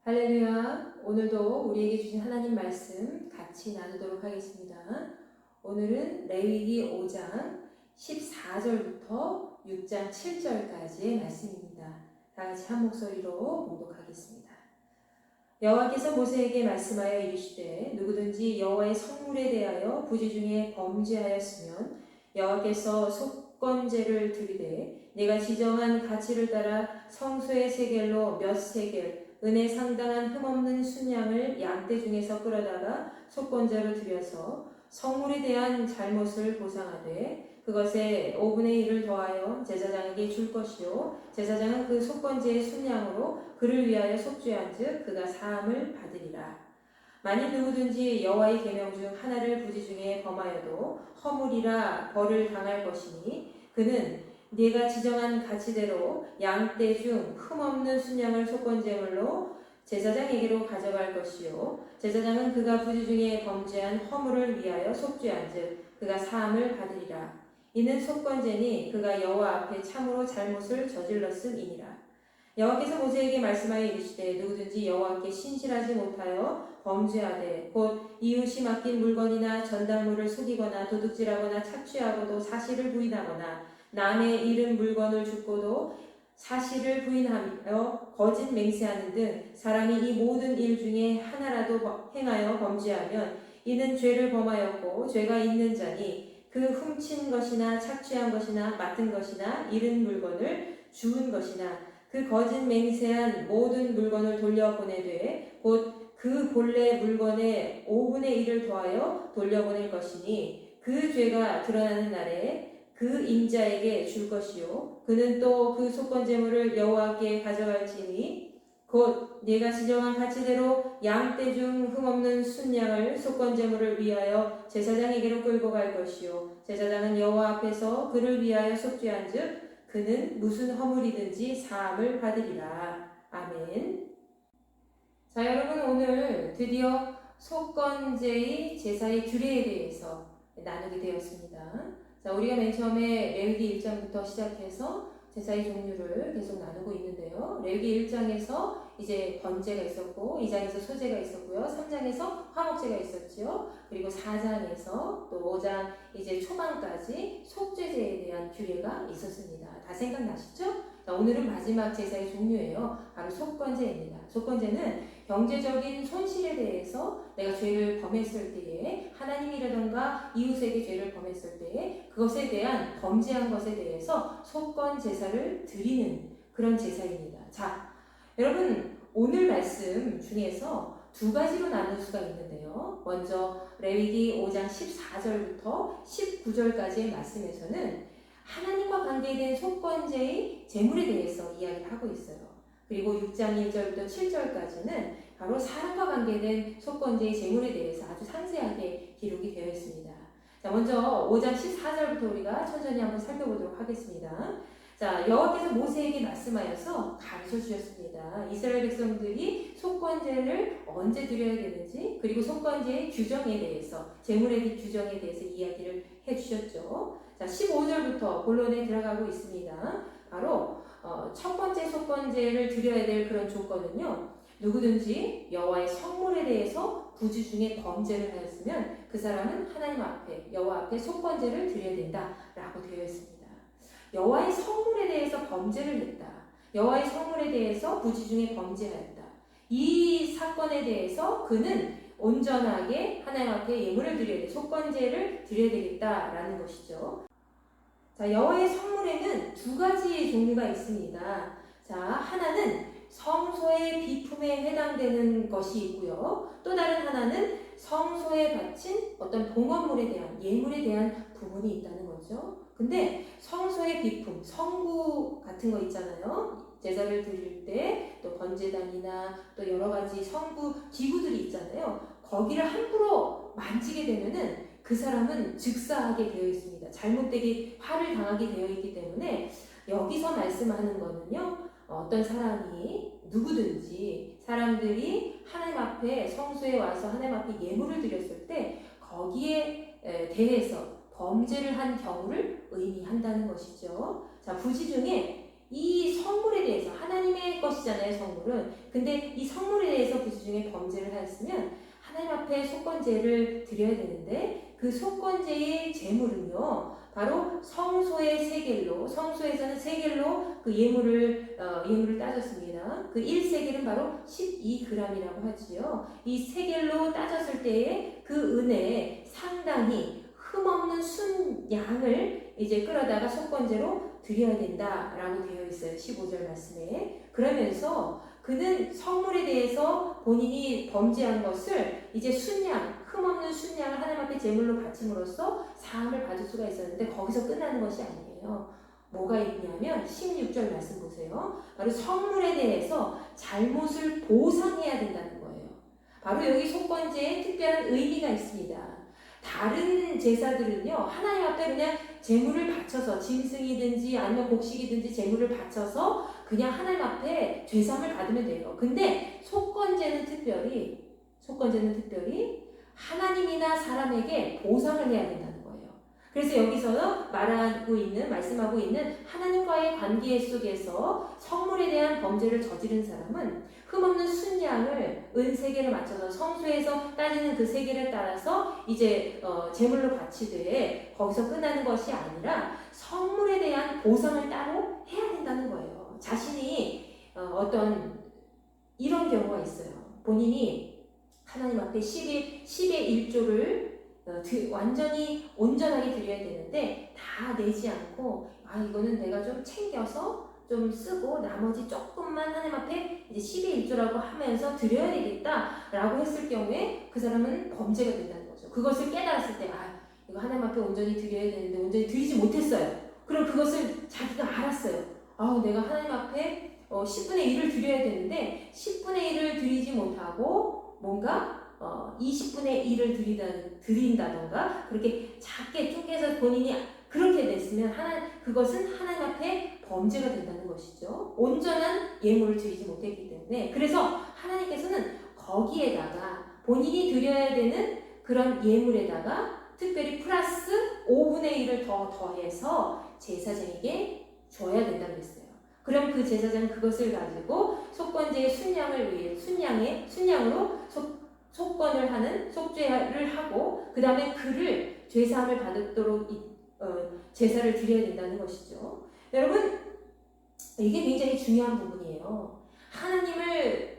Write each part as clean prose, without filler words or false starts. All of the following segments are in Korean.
할렐루야. 오늘도 우리에게 주신 하나님 말씀 같이 나누도록 하겠습니다. 오늘은 레위기 5장 14절부터 6장 7절까지의 말씀입니다. 다 같이 한 목소리로 봉독하겠습니다. 여호와께서 모세에게 말씀하여 이르시되 누구든지 여호와의 성물에 대하여 부지 중에 범죄하였으면 여호와께서 속건제를 드리되 내가 지정한 가치를 따라 성소의 세겔로 몇 세겔 은혜 상당한 흠없는 순양을 양떼 중에서 끌어다가 속건제로 드려서 성물에 대한 잘못을 보상하되 그것에 5분의 1을 더하여 제사장에게 줄 것이요 제사장은 그 속건제의 순양으로 그를 위하여 속죄한즉 그가 사함을 받으리라. 만일 누구든지 여호와의 계명 중 하나를 부지 중에 범하여도 허물이라 벌을 당할 것이니 그는 네가 지정한 가치대로 양떼 중 흠없는 순양을 속건제물로 제사장에게로 가져갈 것이요 제사장은 그가 부지 중에 범죄한 허물을 위하여 속죄한즉 그가 사함을 받으리라. 이는 속건제니 그가 여호와 앞에 참으로 잘못을 저질렀음이니라. 여호와께서 모세에게 말씀하여 이르시되 누구든지 여호와께 신실하지 못하여 범죄하되 곧 이웃이 맡긴 물건이나 전당물을 속이거나 도둑질하거나 착취하고도 사실을 부인하거나 남의 잃은 물건을 줍고도 사실을 부인하며 거짓 맹세하는 등 사람이 이 모든 일 중에 하나라도 행하여 범죄하면 이는 죄를 범하였고 죄가 있는 자니 그 훔친 것이나 착취한 것이나 맡은 것이나 잃은 물건을 주운 것이나 그 거짓 맹세한 모든 물건을 돌려보내되 곧 그 본래 물건의 5분의 1을 더하여 돌려보낼 것이니 그 죄가 드러나는 날에 그 임자에게 줄 것이요 그는 또 그 속건제물을 여호와께 가져갈지니 곧 네가 지정한 가치대로 양떼 중 흠없는 순양을 속건제물을 위하여 제사장에게로 끌고 갈 것이요 제사장은 여호와 앞에서 그를 위하여 속죄한즉 그는 무슨 허물이든지 사함을 받으리라. 아멘. 자, 여러분, 오늘 드디어 속건제의 제사의 규례에 대해서 나누게 되었습니다. 자, 우리가 맨 처음에 레위기 1장부터 시작해서 제사의 종류를 계속 나누고 있는데요. 레위기 1장에서 이제 번제가 있었고 2장에서 소제가 있었고요. 3장에서 화목제가 있었죠. 그리고 4장에서 또 5장 이제 초반까지 속죄제에 대한 규례가 있었습니다. 다 생각나시죠? 자, 오늘은 마지막 제사의 종류예요. 바로 속건제입니다. 속건제는 경제적인 손실에 대해서 내가 죄를 범했을 때에 하나님이라던가 이웃에게 죄를 범했을 때에 그것에 대한 범죄한 것에 대해서 속건 제사를 드리는 그런 제사입니다. 자, 여러분 오늘 말씀 중에서 두 가지로 나눌 수가 있는데요. 먼저 레위기 5장 14절부터 19절까지의 말씀에서는 하나님과 관계된 속건제의 제물에 대해서 이야기를 하고 있어요. 그리고 6장 1절부터 7절까지는 바로 사람과 관계된 속건제의 제물에 대해서 아주 상세하게 기록이 되어 있습니다. 자, 먼저 5장 14절부터 우리가 천천히 한번 살펴보도록 하겠습니다. 자, 여호와께서 모세에게 말씀하여서 가르쳐 주셨습니다. 이스라엘 백성들이 속건제를 언제 드려야 되는지 그리고 속건제의 규정에 대해서 제물의 규정에 대해서 이야기를 해주셨죠. 자, 15절부터 본론에 들어가고 있습니다. 바로 첫 번째 속건제를 드려야 될 그런 조건은요. 누구든지 여호와의 성물에 대해서 부지 중에 범죄를 하였으면 그 사람은 하나님 앞에 여호와 앞에 속건제를 드려야 된다라고 되어 있습니다. 여호와의 성물에 대해서 범죄를 했다. 여호와의 성물에 대해서 부지 중에 범죄하였다. 이 사건에 대해서 그는 온전하게 하나님 앞에 예물을 드려야 돼. 속건제를 드려야 되겠다라는 것이죠. 자, 여호와의 성물에는 두 가지의 종류가 있습니다. 자, 하나는 성소의 비품에 해당되는 것이 있고요. 또 다른 하나는 성소에 바친 어떤 봉헌물에 대한 예물에 대한 부분이 있다는 거죠. 근데 성소의 비품, 성구 같은 거 있잖아요. 제사를 드릴 때 또 번제단이나 또 여러 가지 성구 기구들이 있잖아요. 거기를 함부로 만지게 되면은 그 사람은 즉사하게 되어 있습니다. 잘못되게 화를 당하게 되어 있기 때문에 여기서 말씀하는 거는요. 어떤 사람이 누구든지 사람들이 하나님 앞에 성소에 와서 하나님 앞에 예물을 드렸을 때 거기에 대해서 범죄를 한 경우를 의미한다는 것이죠. 자, 부지 중에 이 성물에 대해서 하나님의 것이잖아요, 성물은. 근데 이 성물에 대해서 그 중에 범죄를 하였으면 하나님 앞에 속건제를 드려야 되는데 그 속건제의 제물은요 바로 성소의 세겔로, 성소에서는 세겔로 그 예물을 따졌습니다. 그 1세겔은 바로 12g이라고 하지요. 이 세겔로 따졌을 때에 그 은혜에 상당히 흠없는 순양을 이제 끌어다가 속건제로 드려야 된다라고 되어 있어요. 15절 말씀에. 그러면서 그는 성물에 대해서 본인이 범죄한 것을 이제 순양, 흠없는 순양을 하나님 앞에 제물로 바침으로써 사함을 받을 수가 있었는데 거기서 끝나는 것이 아니에요. 뭐가 있냐면 16절 말씀 보세요. 바로 성물에 대해서 잘못을 보상해야 된다는 거예요. 바로 여기 속건제에 특별한 의미가 있습니다. 다른 제사들은요 하나님 앞에 그냥 제물을 바쳐서 짐승이든지 아니면 곡식이든지 제물을 바쳐서 그냥 하나님 앞에 죄사함을 받으면 돼요. 근데 속건제는 특별히 하나님이나 사람에게 보상을 해야 된다는 거예요. 그래서 여기서 말씀하고 있는 하나님과의 관계 속에서 성물에 대한 범죄를 저지른 사람은 흠없는 순양을 은세겔을 맞춰서 성소에서 따지는 그 세겔을 따라서 이제 제물로 바치되 거기서 끝나는 것이 아니라 성물에 대한 보상을 따로 해야 된다는 거예요. 자신이 어떤 이런 경우가 있어요. 본인이 하나님 앞에 10의 1조를 완전히 온전하게 드려야 되는데 다 내지 않고 이거는 내가 좀 챙겨서 좀 쓰고 나머지 조금만 하나님 앞에 이제 10의 1조라고 하면서 드려야 되겠다라고 했을 경우에 그 사람은 범죄가 된다는 거죠. 그것을 깨달았을 때 이거 하나님 앞에 온전히 드려야 되는데 온전히 드리지 못했어요. 그럼 그것을 자기가 알았어요. 내가 하나님 앞에 10분의 1을 드려야 되는데 10분의 1을 드리지 못하고 뭔가 20분의 1을 드린다던가 그렇게 작게 쪼개서 본인이 그렇게 됐으면 그것은 하나님 앞에 범죄가 된다는 것이죠. 온전한 예물을 드리지 못했기 때문에. 그래서 하나님께서는 거기에다가 본인이 드려야 되는 그런 예물에다가 특별히 플러스 5분의 1을 더해서 제사장에게 줘야 된다고 했어요. 그럼 그 제사장은 그것을 가지고 속건제의 순양을 위해 순양으로 속건을 하는 속죄를 하고 그 다음에 그를 죄사함을 받도록 제사를 드려야 된다는 것이죠. 여러분 이게 굉장히 중요한 부분이에요.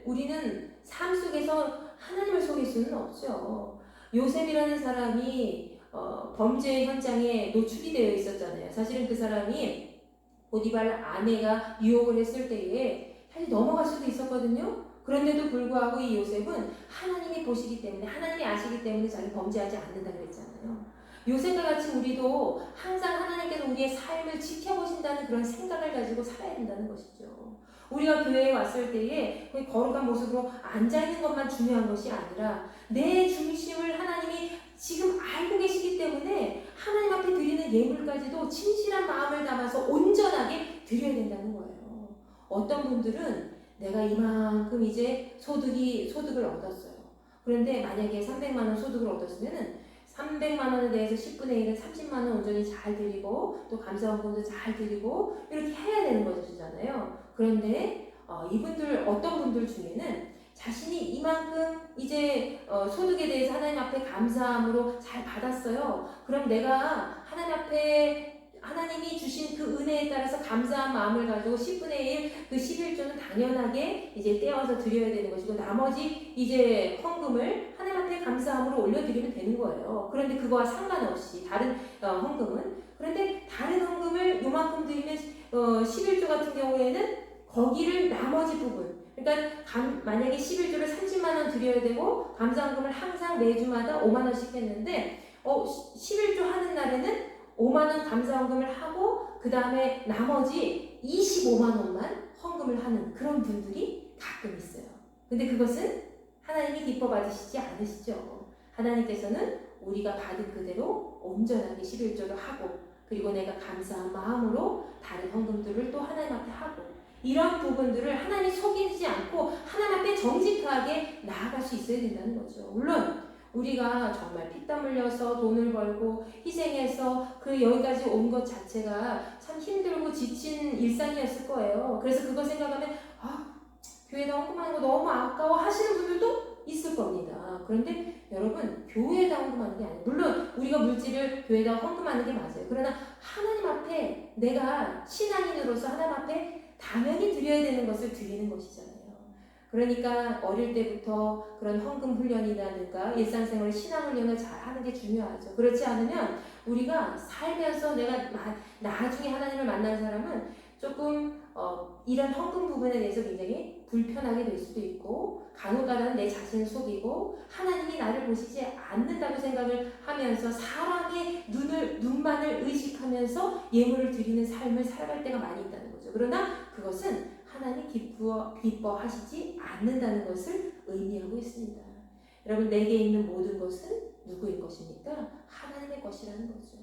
우리는 삶 속에서 하나님을 속일 수는 없죠. 요셉이라는 사람이 범죄 현장에 노출이 되어 있었잖아요. 사실은 그 사람이 보디발 아내가 유혹을 했을 때에 사실 넘어갈 수도 있었거든요. 그런데도 불구하고 이 요셉은 하나님이 보시기 때문에 하나님이 아시기 때문에 자기 범죄하지 않는다고 그랬잖아요. 요셉과 같이 우리도 항상 하나님께서 우리의 삶을 지켜보신다는 그런 생각을 가지고 살아야 된다는 것이죠. 우리가 교회에 왔을 때에 거의 거룩한 모습으로 앉아있는 것만 중요한 것이 아니라 내 중심을 하나님이 지금 알고 계시기 때문에 하나님 앞에 드리는 예물까지도 진실한 마음을 담아서 온전하게 드려야 된다는 거예요. 어떤 분들은 내가 이만큼 이제 소득을 얻었어요. 그런데 만약에 300만 원 소득을 얻었으면은 300만 원에 대해서 10분의 1은 30만 원 온전히 잘 드리고 또 감사원금도 잘 드리고 이렇게 해야 되는 것이잖아요. 그런데 어떤 분들 중에는 자신이 이만큼 이제 소득에 대해서 하나님 앞에 감사함으로 잘 받았어요. 그럼 내가 하나님 앞에 하나님이 주신 그 은혜에 따라서 감사한 마음을 가지고 10분의 1, 그 11조는 당연하게 이제 떼어서 드려야 되는 것이고 나머지 이제 헌금을 하나님 앞에 감사함으로 올려드리면 되는 거예요. 그런데 그거와 상관없이 다른 헌금은 그런데 다른 헌금을 요만큼 드리면 11조 같은 경우에는 거기를 나머지 부분 그러니까 만약에 11조를 30만 원 드려야 되고 감사헌금을 항상 매주마다 5만 원씩 했는데 11조 하는 날에는 5만 원 감사헌금을 하고 그 다음에 나머지 25만 원만 헌금을 하는 그런 분들이 가끔 있어요. 근데 그것은 하나님이 기뻐 받으시지 않으시죠. 하나님께서는 우리가 받은 그대로 온전하게 11조를 하고 그리고 내가 감사한 마음으로 다른 헌금들을 또 하나님 앞에 하고 이런 부분들을 하나님 속이지 않고 하나님 앞에 정직하게 나아갈 수 있어야 된다는 거죠. 물론 우리가 정말 피땀 흘려서 돈을 벌고 희생해서 그 여기까지 온 것 자체가 참 힘들고 지친 일상이었을 거예요. 그래서 그거 생각하면 교회에다 헌금하는 거 너무 아까워 하시는 분들도 있을 겁니다. 그런데 여러분, 교회에다 헌금하는 게 아니에요. 물론 우리가 물질을 교회에다 헌금하는 게 맞아요. 그러나 하나님 앞에 내가 신앙인으로서 하나님 앞에 당연히 드려야 되는 것을 드리는 것이잖아요. 그러니까 어릴 때부터 그런 헌금 훈련이라든가 일상생활 신앙 훈련을 잘 하는 게 중요하죠. 그렇지 않으면 우리가 살면서 내가 나중에 하나님을 만난 사람은 조금 이런 헌금 부분에 대해서 굉장히 불편하게 될 수도 있고 간혹가다는 내 자신을 속이고 하나님이 나를 보시지 않는다고 생각을 하면서 사람의 눈만을 의식하면서 예물을 드리는 삶을 살아갈 때가 많이 있다는 거죠. 그러나 그것은 하나님 기뻐하시지 않는다는 것을 의미하고 있습니다. 여러분, 내게 있는 모든 것은 누구의 것입니까? 하나님의 것이라는 거죠.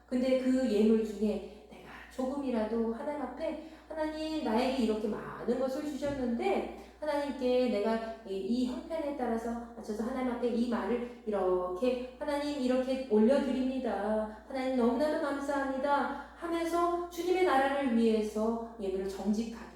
근데 그 예물 중에 내가 조금이라도 하나님 앞에 하나님 나에게 이렇게 많은 것을 주셨는데 하나님께 내가 이 형편에 따라서 저도 하나님 앞에 이 말을 이렇게 하나님 이렇게 올려드립니다. 하나님 너무나도 감사합니다 하면서 주님의 나라를 위해서 예물을 정직하게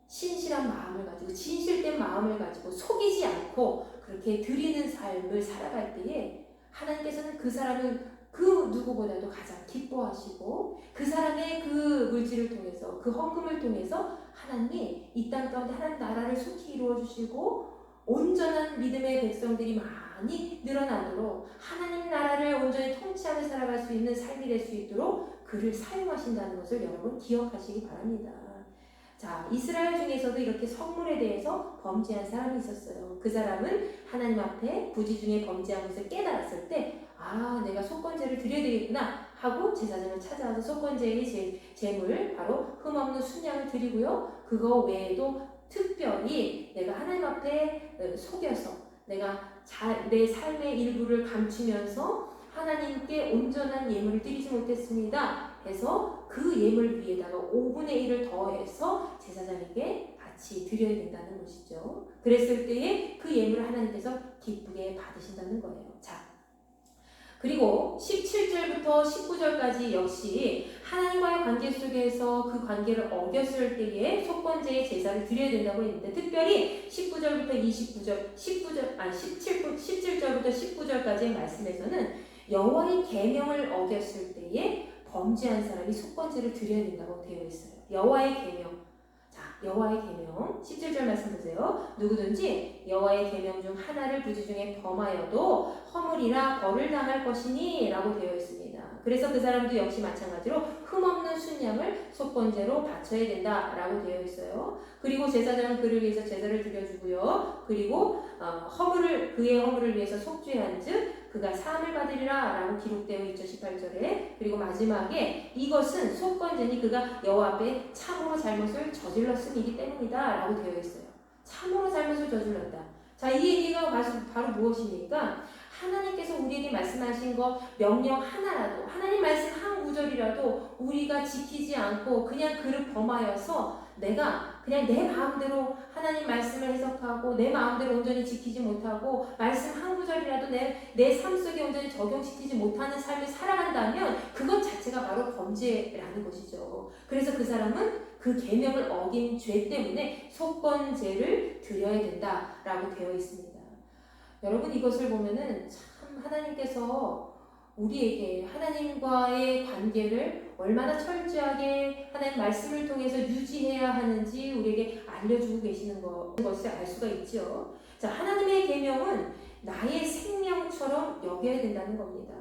신실한 마음을 가지고 진실된 마음을 가지고 속이지 않고 그렇게 드리는 삶을 살아갈 때에 하나님께서는 그 사람을 그 누구보다도 가장 기뻐하시고 그 사람의 그 물질을 통해서 그 헌금을 통해서 하나님이 이 땅 가운데 하나님 나라를 속히 이루어주시고 온전한 믿음의 백성들이 많이 늘어나도록 하나님 나라를 온전히 통치하며 살아갈 수 있는 삶이 될 수 있도록 그를 사용하신다는 것을 여러분 기억하시기 바랍니다. 자, 이스라엘 중에서도 이렇게 성물에 대해서 범죄한 사람이 있었어요. 그 사람은 하나님 앞에 부지 중에 범죄한 것을 깨달았을 때 내가 속건제를 드려야 되겠구나 하고 제사장을 찾아와서 속건제의 제물 바로 흠없는 순양을 드리고요. 그거 외에도 특별히 내가 하나님 앞에 속여서 내가 내 삶의 일부를 감추면서 하나님께 온전한 예물을 드리지 못했습니다 해서 그 예물 위에다가 5분의 1을 더해서 제사장에게 같이 드려야 된다는 것이죠. 그랬을 때에 그 예물을 하나님께서 기쁘게 받으신다는 거예요. 자, 그리고 17절부터 19절까지 역시 하나님과의 관계 속에서 그 관계를 어겼을 때에 속건제의 제사를 드려야 된다고 했는데 특별히 19절부터 17절부터 19절까지의 말씀에서는 여호와의 계명을 어겼을 때에 범죄한 사람이 속건제를 드려야 된다고 되어 있어요. 여호와의 계명. 자, 여호와의 계명 17절 말씀 보세요. 누구든지 여호와의 계명 중 하나를 부지 중에 범하여도 허물이라 벌을 당할 것이니 라고 되어 있습니다. 그래서 그 사람도 역시 마찬가지로 흠없는 순양을 속건제로 바쳐야 된다라고 되어 있어요. 그리고 제사장은 그를 위해서 제사를 드려주고요. 그리고 그의 허물을 위해서 속죄한즉 그가 사함을 받으리라 라고 기록되어 있죠. 18절에. 그리고 마지막에 이것은 속건제니 그가 여호와 앞에 참으로 잘못을 저질렀음이기 때문이다 라고 되어 있어요. 참으로 잘못을 저질렀다. 자, 이 얘기가 바로 무엇입니까? 하나님께서 우리에게 말씀하신 거 명령 하나라도 하나님 말씀 한 구절이라도 우리가 지키지 않고 그냥 그를 범하여서 내가 그냥 내 마음대로 하나님 말씀을 해석하고 내 마음대로 온전히 지키지 못하고 말씀 한 구절이라도 내 삶 속에 온전히 적용시키지 못하는 삶을 살아간다면 그것 자체가 바로 범죄라는 것이죠. 그래서 그 사람은 그 계명을 어긴 죄 때문에 속건제를 드려야 된다라고 되어 있습니다. 여러분, 이것을 보면은 참 하나님께서 우리에게 하나님과의 관계를 얼마나 철저하게 하나님 말씀을 통해서 유지해야 하는지 우리에게 알려주고 계시는 것을 알 수가 있죠. 자, 하나님의 계명은 나의 생명처럼 여겨야 된다는 겁니다.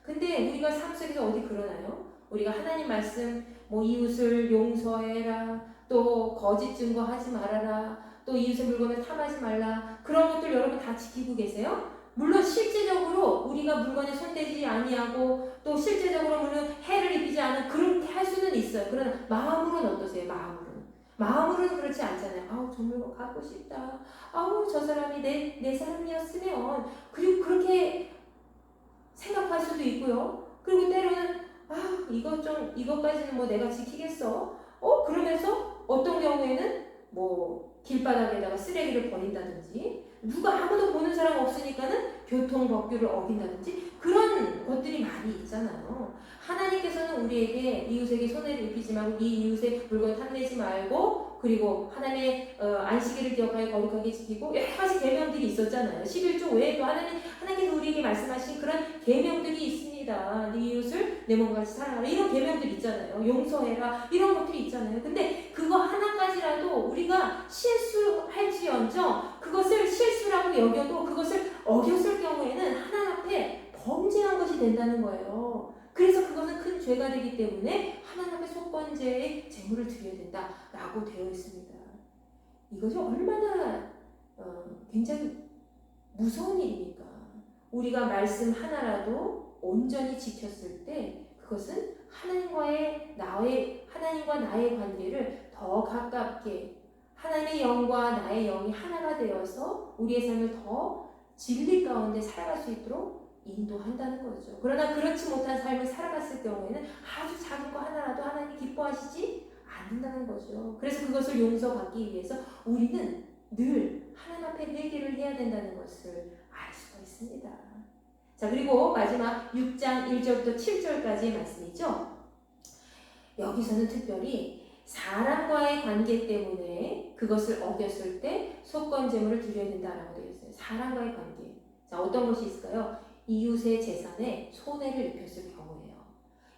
근데 우리가 삶 속에서 어디 그러나요? 우리가 하나님 말씀 이웃을 용서해라, 또 거짓 증거하지 말아라, 또 이웃의 물건을 탐하지 말라, 그런 것들 여러분 다 지키고 계세요? 물론 실제적으로 우리가 물건에 손대지 아니하고 또 실제적으로 물론 해를 입히지 않은 그렇게 할 수는 있어요. 그러나 마음으로는 어떠세요? 마음으로는 그렇지 않잖아요. 저 물건 갖고 싶다. 저 사람이 내 사람이었으면. 그리고 그렇게 생각할 수도 있고요. 그리고 때로는 이것까지는 내가 지키겠어. 그러면서 어떤 경우에는 길바닥에다가 쓰레기를 버린다든지 누가 아무도 보는 사람 없으니까는 교통법규를 어긴다든지 그런 것들이 많이 있잖아요. 하나님께서는 우리에게 이웃에게 손해를 입히지 말고 네 이웃의 물건 탐내지 말고 그리고 하나님의 안식일을 기억하여 거룩하게 지키고 여러 가지 계명들이 있었잖아요. 11조 외에도 하나님께서 우리에게 말씀하신 그런 계명들이 있습니다. 네 이웃을 내 몸과 같이 사랑하라 이런 계명들이 있잖아요. 용서해라 이런 것들이 있잖아요. 근데 그거 하나까지라도 우리가 실수할지언정 그것을 실수라고 여겨도 그것을 어겼을 경우에는 하나님 앞에 범죄한 것이 된다는 거예요. 그래서 그것은 큰 죄가 되기 때문에 하나님 앞에 속건제의 제물을 드려야 된다라고 되어 있습니다. 이것이 얼마나 굉장히 무서운 일입니까? 우리가 말씀 하나라도 온전히 지켰을 때 그것은 하나님과 나의 관계를 더 가깝게 하나님의 영과 나의 영이 하나가 되어서 우리의 삶을 더 진리 가운데 살아갈 수 있도록 인도한다는 거죠. 그러나 그렇지 못한 삶을 살아갔을 경우에는 아주 작은 거 하나라도 하나님이 기뻐하시지 않는다는 거죠. 그래서 그것을 용서받기 위해서 우리는 늘 하나님 앞에 회개를 해야 된다는 것을 알 수가 있습니다. 자, 그리고 마지막 6장 1절부터 7절까지의 말씀이죠. 여기서는 특별히 사람과의 관계 때문에 그것을 어겼을 때 속건제물을 드려야 된다라고 되어 있어요. 사람과의 관계. 자, 어떤 것이 있을까요? 이웃의 재산에 손해를 입혔을 경우예요.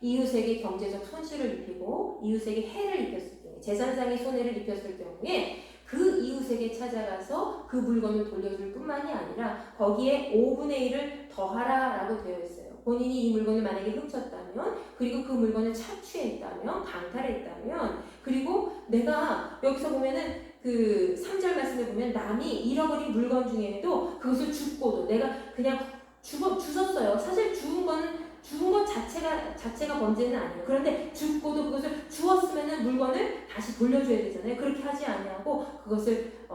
이웃에게 경제적 손실을 입히고 이웃에게 해를 입혔을 경우에 재산상의 손해를 입혔을 경우에 그 이웃에게 찾아가서 그 물건을 돌려줄 뿐만이 아니라 거기에 5분의 1을 더하라라고 되어 있어요. 본인이 이 물건을 만약에 훔쳤다면 그리고 그 물건을 착취했다면 강탈했다면 그리고 내가 여기서 보면은 그 3절 말씀에 보면 남이 잃어버린 물건 중에도 그것을 줍고도 내가 그냥 주웠어요. 사실 죽은 것 자체가 범죄는 아니에요. 그런데 죽고도 그것을 주었으면은 물건을 다시 돌려줘야 되잖아요. 그렇게 하지 아니하고 그것을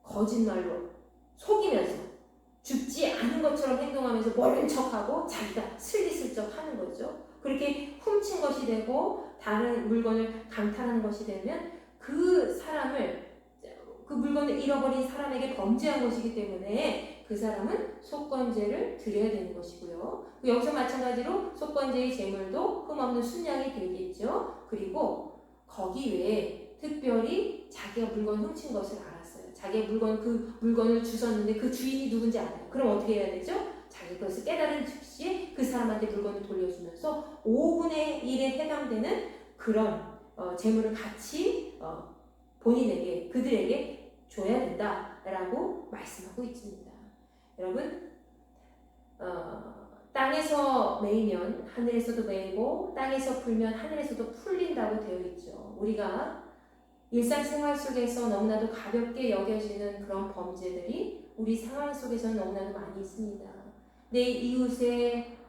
거짓말로 속이면서 죽지 않은 것처럼 행동하면서 모른 척하고 자기가 슬리슬쩍 하는 거죠. 그렇게 훔친 것이 되고 다른 물건을 강탈하는 것이 되면 그 물건을 잃어버린 사람에게 범죄한 것이기 때문에 그 사람은 속건제를 드려야 되는 것이고요. 여기서 마찬가지로 속건제의 제물도 흠없는 순양이 되겠죠. 그리고 거기 외에 특별히 자기가 물건 훔친 것을 알았어요. 자기가 그 물건을 주웠는데 그 주인이 누군지 알아요. 그럼 어떻게 해야 되죠? 자기 그것을 깨달은 즉시 그 사람한테 물건을 돌려주면서 5분의 1에 해당되는 그런 제물을 같이 그들에게 줘야 된다라고 말씀하고 있습니다. 여러분, 땅에서 매이면 하늘에서도 매이고 땅에서 풀면 하늘에서도 풀린다고 되어 있죠. 우리가 일상생활 속에서 너무나도 가볍게 여겨지는 그런 범죄들이 우리 생활 속에서는 너무나도 많이 있습니다. 내 이웃에게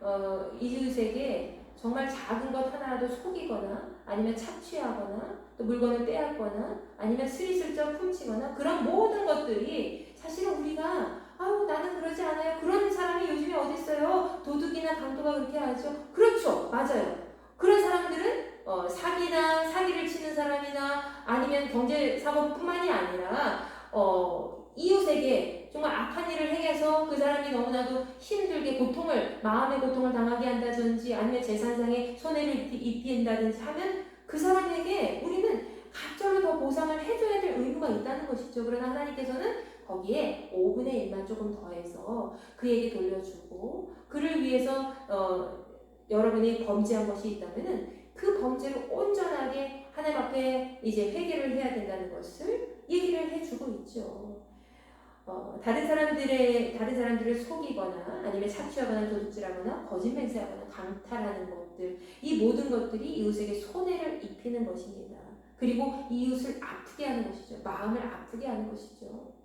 정말 작은 것 하나라도 속이거나 아니면 착취하거나 또 물건을 빼앗거나 아니면 스리슬쩍 훔치거나 그런 모든 것들이 사실은 우리가 나는 그러지 않아요. 그런 사람이 요즘에 어디 있어요? 도둑이나 강도가 그렇게 하죠. 그렇죠. 맞아요. 그런 사람들은 사기를 치는 사람이나 아니면 경제사고뿐만이 아니라 이웃에게 정말 악한 일을 행해서 그 사람이 너무나도 힘들게 마음의 고통을 당하게 한다든지 아니면 재산상의 손해를 입힌다든지 하면 그 사람에게 우리는 갑절로 더 보상을 해줘야 될 의무가 있다는 것이죠. 그러나 하나님께서는 거기에 5분의 1만 조금 더해서 그에게 돌려주고 그를 위해서 여러분이 범죄한 것이 있다면은 그 범죄를 온전하게 하나님 앞에 이제 회개를 해야 된다는 것을 얘기를 해주고 있죠. 다른 사람들을 속이거나 아니면 착취하거나 도둑질하거나 거짓 맹세하거나 강탈하는 것들 이 모든 것들이 이웃에게 손해를 입히는 것입니다. 그리고 이웃을 아프게 하는 것이죠. 마음을 아프게 하는 것이죠.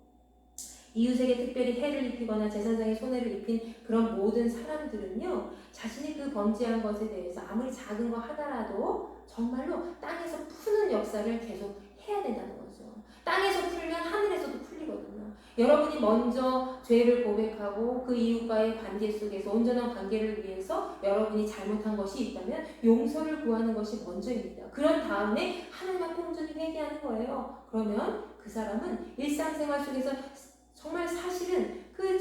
이웃에게 특별히 해를 입히거나 재산상의 손해를 입힌 그런 모든 사람들은요 자신이 그 범죄한 것에 대해서 아무리 작은 거 하나라도 정말로 땅에서 푸는 역사를 계속 해야 된다는 거죠. 땅에서 풀면 하늘에서도 풀리거든요. 여러분이 먼저 죄를 고백하고 그 이웃과의 관계 속에서 온전한 관계를 위해서 여러분이 잘못한 것이 있다면 용서를 구하는 것이 먼저입니다. 그런 다음에 하나님 앞에 온전히 회개하는 거예요. 그러면 그 사람은 일상생활 속에서 정말 사실은 그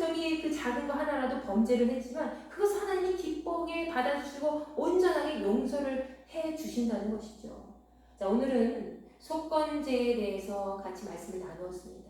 작은 거 하나라도 범죄를 했지만 그것을 하나님이 기쁘게 받아주시고 온전하게 용서를 해 주신다는 것이죠. 자, 오늘은 속건제에 대해서 같이 말씀을 나누었습니다.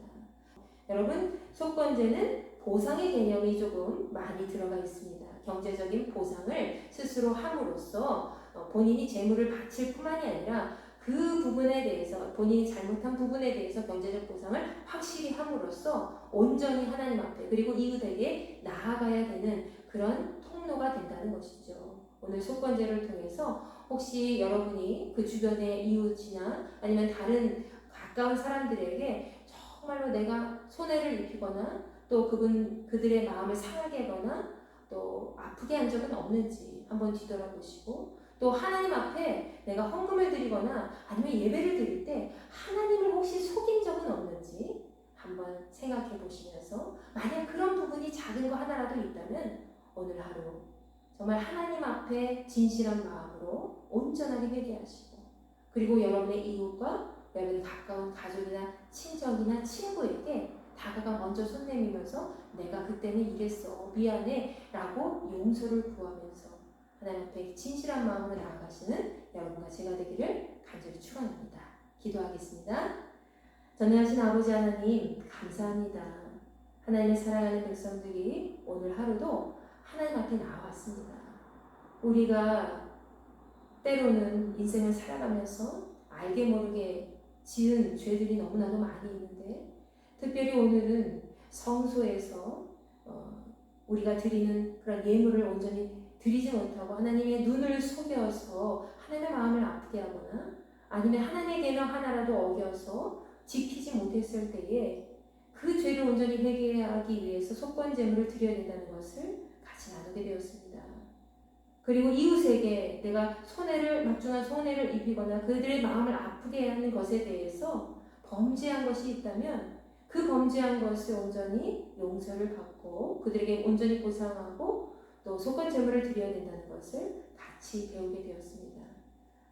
여러분, 속건제는 보상의 개념이 조금 많이 들어가 있습니다. 경제적인 보상을 스스로 함으로써 본인이 재물을 바칠 뿐만이 아니라 그 부분에 대해서 본인이 잘못한 부분에 대해서 경제적 보상을 확실히 함으로써 온전히 하나님 앞에 그리고 이웃에게 나아가야 되는 그런 통로가 된다는 것이죠. 오늘 속건제를 통해서 혹시 여러분이 그 주변의 이웃이나 아니면 다른 가까운 사람들에게 정말로 내가 손해를 입히거나 또 그들의 마음을 상하게 하거나 또 아프게 한 적은 없는지 한번 뒤돌아보시고, 또 하나님 앞에 내가 헌금을 드리거나 아니면 예배를 드릴 때 하나님을 혹시 속인 적은 없는지 한번 생각해 보시면서, 만약 그런 부분이 작은 거 하나라도 있다면 오늘 하루 정말 하나님 앞에 진실한 마음으로 온전하게 회개하시고, 그리고 여러분의 이웃과 여러분의 가까운 가족이나 친정이나 친구에게 다가가 먼저 손 내밀면서 내가 그때는 이랬어 미안해 라고 용서를 구하면서 하나님 앞에 진실한 마음으로 나아가시는 여러분과 제가 되기를 간절히 축원합니다. 기도하겠습니다. 전능하신 아버지 하나님, 감사합니다. 하나님의 사랑하는 백성들이 오늘 하루도 하나님 앞에 나왔습니다. 우리가 때로는 인생을 살아가면서 알게 모르게 지은 죄들이 너무나도 많이 있는데, 특별히 오늘은 성소에서 우리가 드리는 그런 예물을 온전히 드리지 못하고 하나님의 눈을 속여서 하나님의 마음을 아프게 하거나 아니면 하나님의 계명 하나라도 어겨서 지키지 못했을 때에 그 죄를 온전히 회개하기 위해서 속건제물을 드려야 된다는 것을 같이 나누게 되었습니다. 그리고 이웃에게 내가 막중한 손해를 입히거나 그들의 마음을 아프게 하는 것에 대해서 범죄한 것이 있다면 그 범죄한 것을 온전히 용서를 받고 그들에게 온전히 보상하고 또 속건제물을 드려야 된다는 것을 같이 배우게 되었습니다.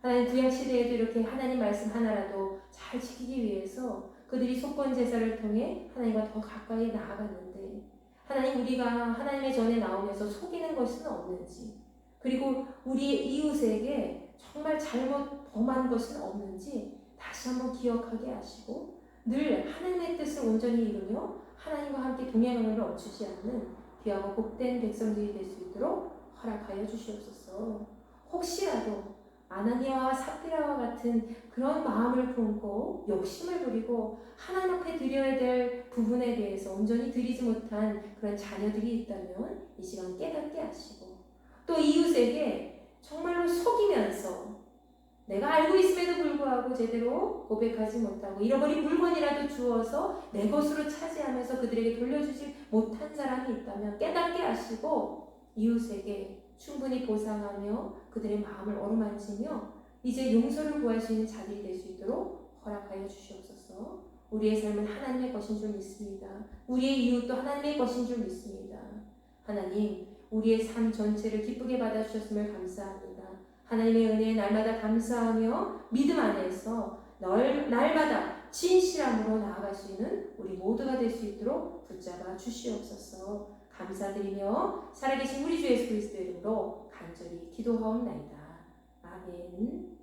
하나님 구약시대에도 이렇게 하나님 말씀 하나라도 잘 지키기 위해서 그들이 속건제사를 통해 하나님과 더 가까이 나아갔는데, 하나님 우리가 하나님의 전에 나오면서 속이는 것은 없는지, 그리고 우리의 이웃에게 정말 잘못 범한 것은 없는지 다시 한번 기억하게 하시고 늘 하나님의 뜻을 온전히 이루며 하나님과 함께 동행함을 멈추지 않는 귀하고 복된 백성들이 될 수 있도록 허락하여 주시옵소서. 혹시라도 아나니아와 삽비라와 같은 그런 마음을 품고 욕심을 부리고 하나님 앞에 드려야 될 부분에 대해서 온전히 드리지 못한 그런 자녀들이 있다면 이 시간 깨닫게 하시고, 또 이웃에게 정말로 속이면서 내가 알고 있음에도 불구하고 제대로 고백하지 못하고 잃어버린 물건이라도 주어서 내 것으로 차지하면서 그들에게 돌려주지 못한 사람이 있다면 깨닫게 하시고 이웃에게 충분히 보상하며 그들의 마음을 어루만지며 이제 용서를 구할 수 있는 자들이 될 수 있도록 허락하여 주시옵소서. 우리의 삶은 하나님의 것인 줄 믿습니다. 우리의 이웃도 하나님의 것인 줄 믿습니다. 하나님, 우리의 삶 전체를 기쁘게 받아주셨음을 감사합니다. 하나님의 은혜에 날마다 감사하며 믿음 안에서 날마다 진실함으로 나아갈 수 있는 우리 모두가 될 수 있도록 붙잡아 주시옵소서. 감사드리며 살아계신 우리 주 예수 그리스도의 이름으로 간절히 기도하옵나이다. 아멘.